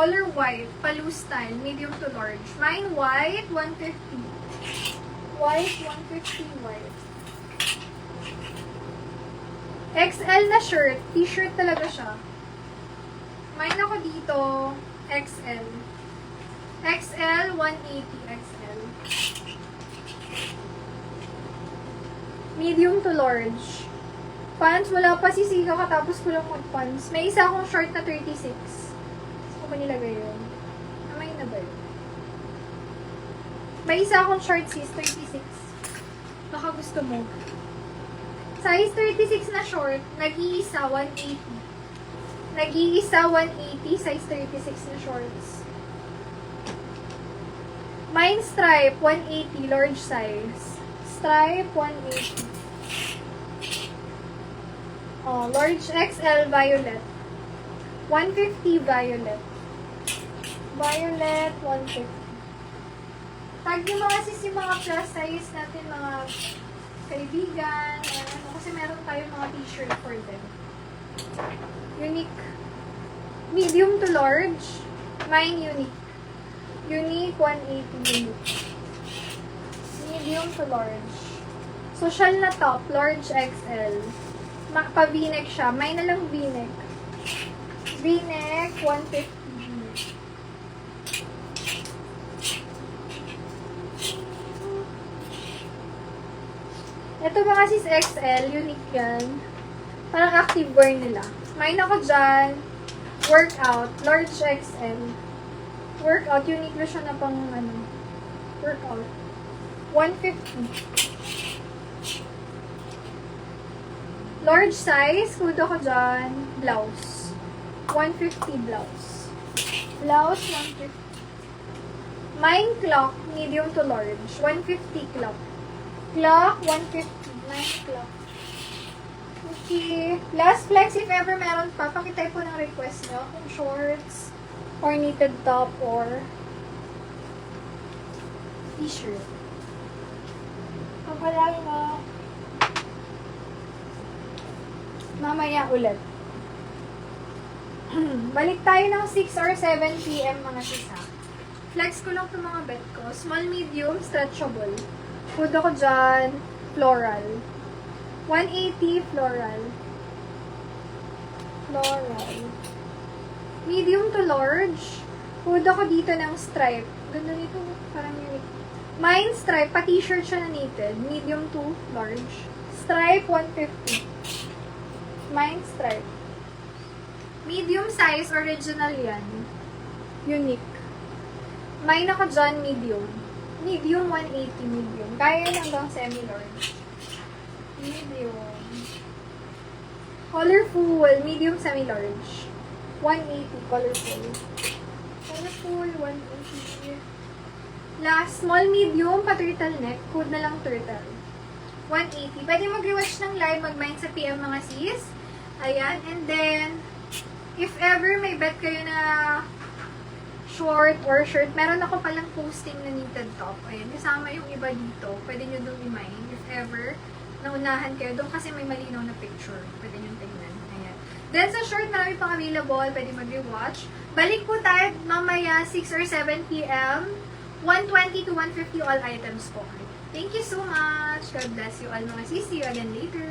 Color white, paloo style, medium to large. Mine white, 150. White, 150 white. XL na shirt. T-shirt talaga siya. Mine ako dito, XL. XL, 180 XL. Medium to large. Pants, wala pa si Sika katapos ko lang mag-pants. May isa akong short na 36. Saan ko ba nilagay yun? Namay na ba yun? May isa akong short sis, 36. Baka gusto mo. Size 36 na short, nag-iisa 180. Nag-iisa 180, size 36 na shorts. Mine stripe, 180, large size. Stripe, 180. Oh, large XL violet. 150 violet. Violet, 150. Tag nyo mga sis yung mga plus size natin, mga kaibigan, ano, kasi meron tayong mga t-shirt for them. Unique. Medium to large. Mine unique. Unique, 180 unique. Medium to large. Social na top, large XL. Pa-v-neck siya. Mine na lang v-neck. V-neck, 150. Ito ba kasi XL, unique yan. Parang active wear nila. Mine ako dyan, workout, large XL. Workout, unique na siya na pang, ano, workout. 150. Large size, hood ako dyan, blouse. 150 blouse. Blouse, 150. Mine clock, medium to large. 150 clock. Clock, 150. Mine clock. Okay. Last flex, if ever meron pa, pakitay po ng request nyo kung shorts, or knitted top, or t-shirt. Kung wala na, mamaya ulit. Balik tayo ng 6 or 7 p.m. mga sisa. Flex ko lang itong mga bet ko. Small, medium, stretchable. Hood ako dyan, floral. 180 floral. Floral. Medium to large. Hood ako dito ng stripe. Ganda nito, parang unique. Mine stripe, pa t-shirt siya na knitted. Medium to large. Stripe, 150. Mine stripe. Medium size, original yan. Unique. Mine ako dyan, medium. Medium, 180 medium. Kaya yan hanggang semi-large. Medium. Colorful, medium, semi-large. 180, colorful. Colorful, 180. Last, small, medium, pa-turtleneck. Hood na lang turtle. 180. Pwede mag-rewatch ng live, mag-mind sa PM mga sis. Ayan. And then, if ever may bet kayo na short or shirt, meron ako palang posting na knitted top. Ayan. Kasama yung iba dito. Pwede nyo doon i-mind. If ever, naunahan kayo. Doon kasi may malinaw na picture. Pwede nyo tingnan. Ayan. Then sa short, marami pang available. Pwede mag-rewatch. Balik po tayo mamaya 6 or 7 p.m. 120 to 150 all items po. Thank you so much. God bless you all mga sis. See you again later.